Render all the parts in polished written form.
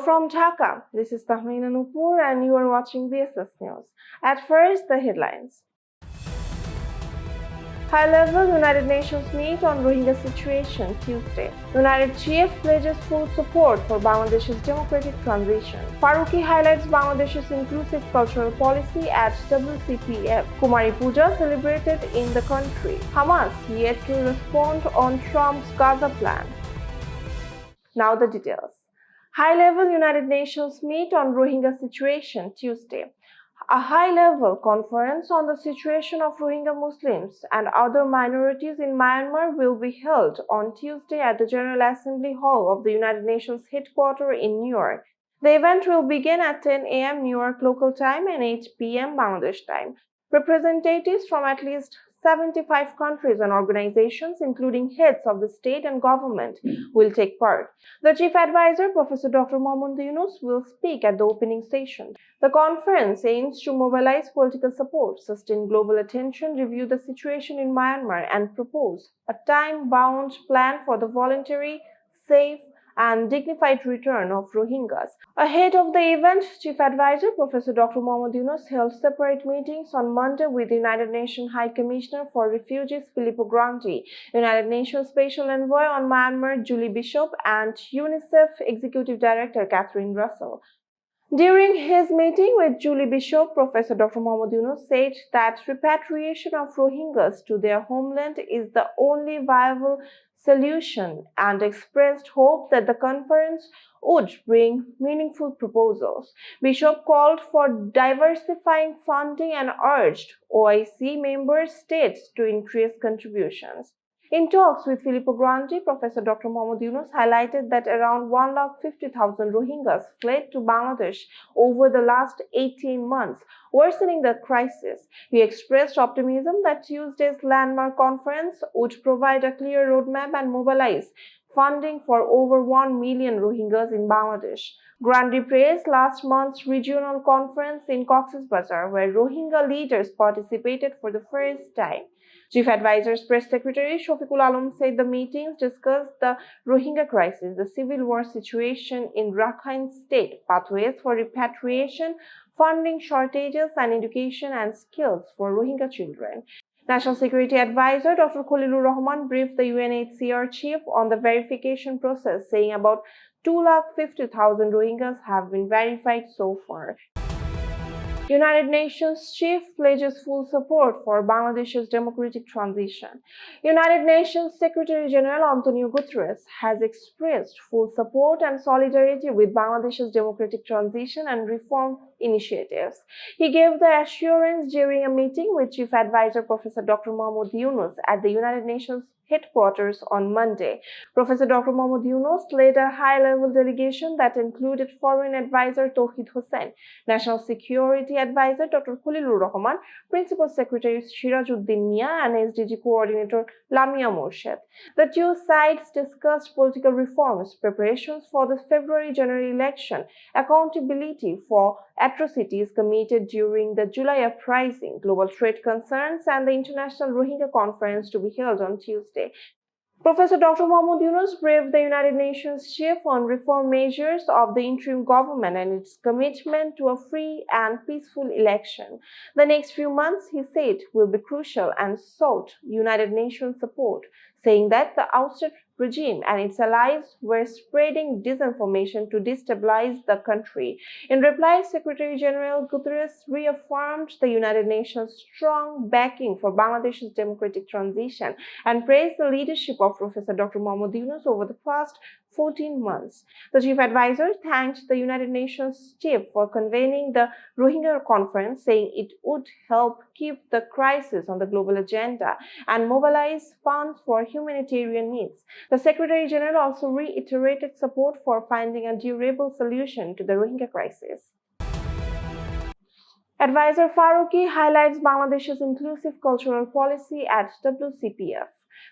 from Dhaka, this is Tahmeena Nupur and you are watching BSS News. At first, the headlines. High-level United Nations meet on Rohingya situation Tuesday. United Chief pledges full support for Bangladesh's democratic transition. Farooki highlights Bangladesh's inclusive cultural policy at WCPF. Kumari Puja celebrated in the country. Hamas yet to respond on Trump's Gaza plan. Now the details. High-level United Nations meet on Rohingya situation Tuesday. A high-level conference on the situation of Rohingya Muslims and other minorities in Myanmar will be held on Tuesday at the General Assembly Hall of the United Nations headquarters in New York. The event will begin at 10 a.m. New York local time and 8 p.m. Bangladesh time. Representatives from at least 75 countries and organizations, including heads of the state and government, will take part. The chief advisor, Professor Dr. Mohammad Yunus, will speak at the opening session. The conference aims to mobilize political support, sustain global attention, review the situation in Myanmar, and propose a time-bound plan for the voluntary, safe, and dignified return of Rohingyas. Ahead of the event, Chief Advisor Professor Dr. Mohammad Yunus held separate meetings on Monday with the United Nations High Commissioner for Refugees Filippo Grandi, United Nations Special Envoy on Myanmar Julie Bishop, and UNICEF Executive Director Catherine Russell. During his meeting with Julie Bishop, Professor Dr. Mohammad Yunus said that repatriation of Rohingyas to their homeland is the only viable solution and expressed hope that the conference would bring meaningful proposals. Bishop called for diversifying funding and urged OIC member states to increase contributions. In talks with Filippo Grandi, Professor Dr. Mohammad Yunus highlighted that around 150,000 Rohingyas fled to Bangladesh over the last 18 months, worsening the crisis. He expressed optimism that Tuesday's landmark conference would provide a clear roadmap and mobilize funding for over 1 million Rohingyas in Bangladesh. Grandi praised last month's regional conference in Cox's Bazar, where Rohingya leaders participated for the first time. Chief Advisor's Press Secretary Shafiqul Alam said the meetings discussed the Rohingya crisis, the civil war situation in Rakhine State, pathways for repatriation, funding shortages, and education and skills for Rohingya children. National Security Advisor Dr. Khalilur Rahman briefed the UNHCR chief on the verification process, saying about 250,000 Rohingyas have been verified so far. United Nations chief pledges full support for Bangladesh's democratic transition. United Nations Secretary General António Guterres has expressed full support and solidarity with Bangladesh's democratic transition and reform initiatives. He gave the assurance during a meeting with Chief Advisor Professor Dr. Mohammad Yunus at the United Nations headquarters on Monday. Professor Dr. Mohammad Yunus led a high-level delegation that included Foreign Advisor Tauhid Hossain, National Security Advisor Dr. Khalilur Rahman, Principal Secretary Sirajuddin Mia, and SDG Coordinator Lamia Morshed. The two sides discussed political reforms, preparations for the February general election, accountability for atrocities committed during the July Uprising, global trade concerns, and the International Rohingya Conference to be held on Tuesday. Professor Dr. Mohammad Yunus briefed the United Nations chief on reform measures of the interim government and its commitment to a free and peaceful election. The next few months, he said, will be crucial and sought United Nations support, saying that the ousted regime and its allies were spreading disinformation to destabilize the country. In reply, Secretary General Guterres reaffirmed the United Nations' strong backing for Bangladesh's democratic transition and praised the leadership of Professor Dr. Mohammad Yunus over the past 14 months. The chief advisor thanked the United Nations chief for convening the Rohingya conference, saying it would help keep the crisis on the global agenda and mobilize funds for humanitarian needs. The Secretary General also reiterated support for finding a durable solution to the Rohingya crisis. Advisor Farooki highlights Bangladesh's inclusive cultural policy at WCPF.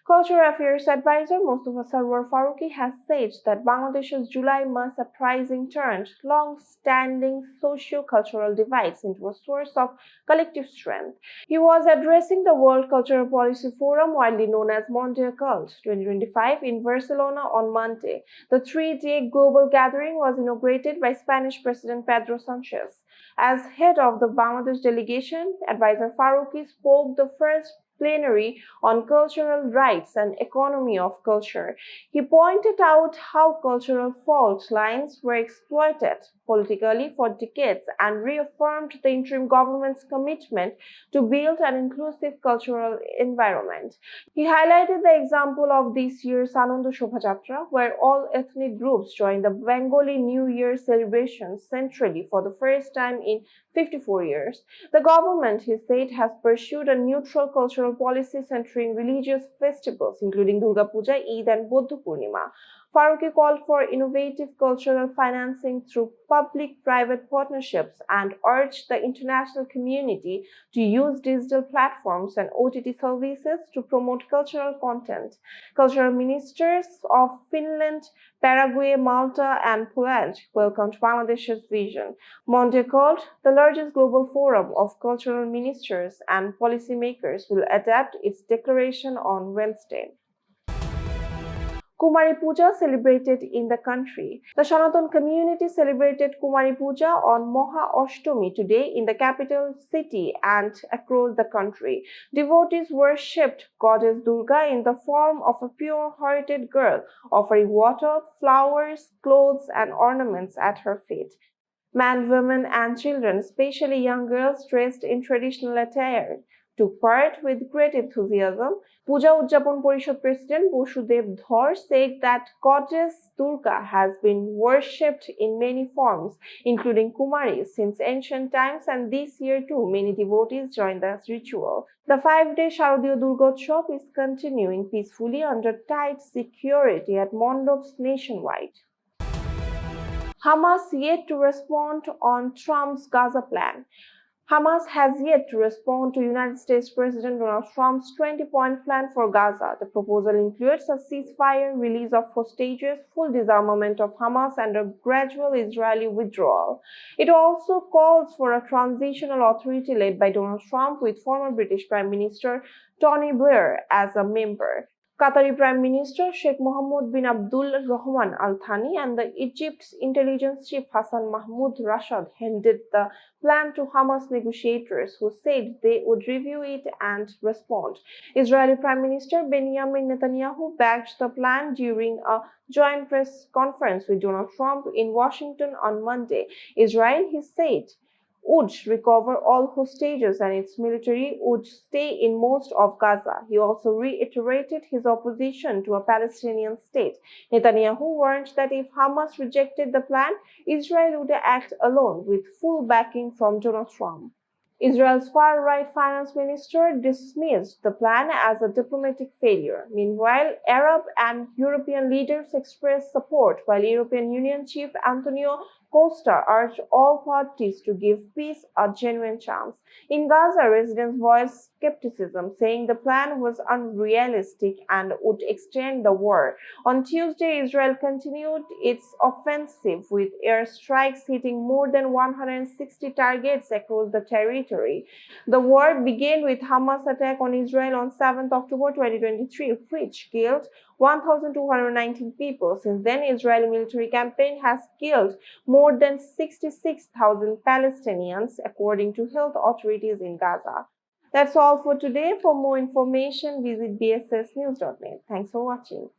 Cultural Affairs Advisor Mostofa Farooki has said that Bangladesh's July Mass Uprising turned long-standing socio-cultural divides into a source of collective strength. He was addressing the World Cultural Policy Forum, widely known as Monte Cult 2025, in Barcelona on Monday. The three-day global gathering was inaugurated by Spanish President Pedro Sanchez. As head of the Bangladesh delegation, Advisor Farooki spoke the first plenary on cultural rights and economy of culture. He pointed out how cultural fault lines were exploited politically for decades and reaffirmed the interim government's commitment to build an inclusive cultural environment. He highlighted the example of this year's Ananda Shobhajatra, where all ethnic groups joined the Bengali New Year celebrations centrally for the first time in 54 years. The government, he said, has pursued a neutral cultural policy centering religious festivals, including Durga Puja, Eid, and Buddha Purnima. Farooki called for innovative cultural financing through public-private partnerships and urged the international community to use digital platforms and OTT services to promote cultural content. Cultural ministers of Finland, Paraguay, Malta, and Poland welcomed Bangladesh's vision. Monte Cult, the largest global forum of cultural ministers and policymakers, will adapt its declaration on Wednesday. Kumari Puja celebrated in the country. The Sanaton community celebrated Kumari Puja on Maha Ashtami today in the capital city and across the country. Devotees worshipped goddess Durga in the form of a pure-hearted girl, offering water, flowers, clothes, and ornaments at her feet. Men, women, and children, especially young girls dressed in traditional attire, took part with great enthusiasm. Puja Ujjapon Porishad President Basudev Dhar said that goddess Durga has been worshipped in many forms, including Kumaris, since ancient times, and this year too many devotees joined the ritual. The 5-day Sharadiya Durgotsav is continuing peacefully under tight security at mandaps nationwide. Hamas yet to respond on Trump's Gaza plan. Hamas has yet to respond to United States President Donald Trump's 20-point plan for Gaza. The proposal includes a ceasefire, release of hostages, full disarmament of Hamas, and a gradual Israeli withdrawal. It also calls for a transitional authority led by Donald Trump, with former British Prime Minister Tony Blair as a member. Qatari Prime Minister Sheikh Mohammed bin Abdul Rahman Al Thani and the Egypt's intelligence chief Hassan Mahmoud Rashad handed the plan to Hamas negotiators, who said they would review it and respond. Israeli Prime Minister Benjamin Netanyahu backed the plan during a joint press conference with Donald Trump in Washington on Monday. Israel, he said, would recover all hostages and its military would stay in most of Gaza. He also reiterated his opposition to a Palestinian state. Netanyahu warned that if Hamas rejected the plan, Israel would act alone with full backing from Donald Trump. Israel's far-right finance minister dismissed the plan as a diplomatic failure. Meanwhile, Arab and European leaders expressed support, while European Union chief António Costa urged all parties to give peace a genuine chance. In Gaza, residents voiced skepticism, saying the plan was unrealistic and would extend the war. On Tuesday, Israel continued its offensive with airstrikes hitting more than 160 targets across the territory. The war began with Hamas' attack on Israel on 7 October 2023, which killed 1,219 people. Since then, Israeli military campaign has killed more than 66,000 Palestinians, according to health authorities in Gaza. That's all for today. For more information, visit bssnews.net. Thanks for watching.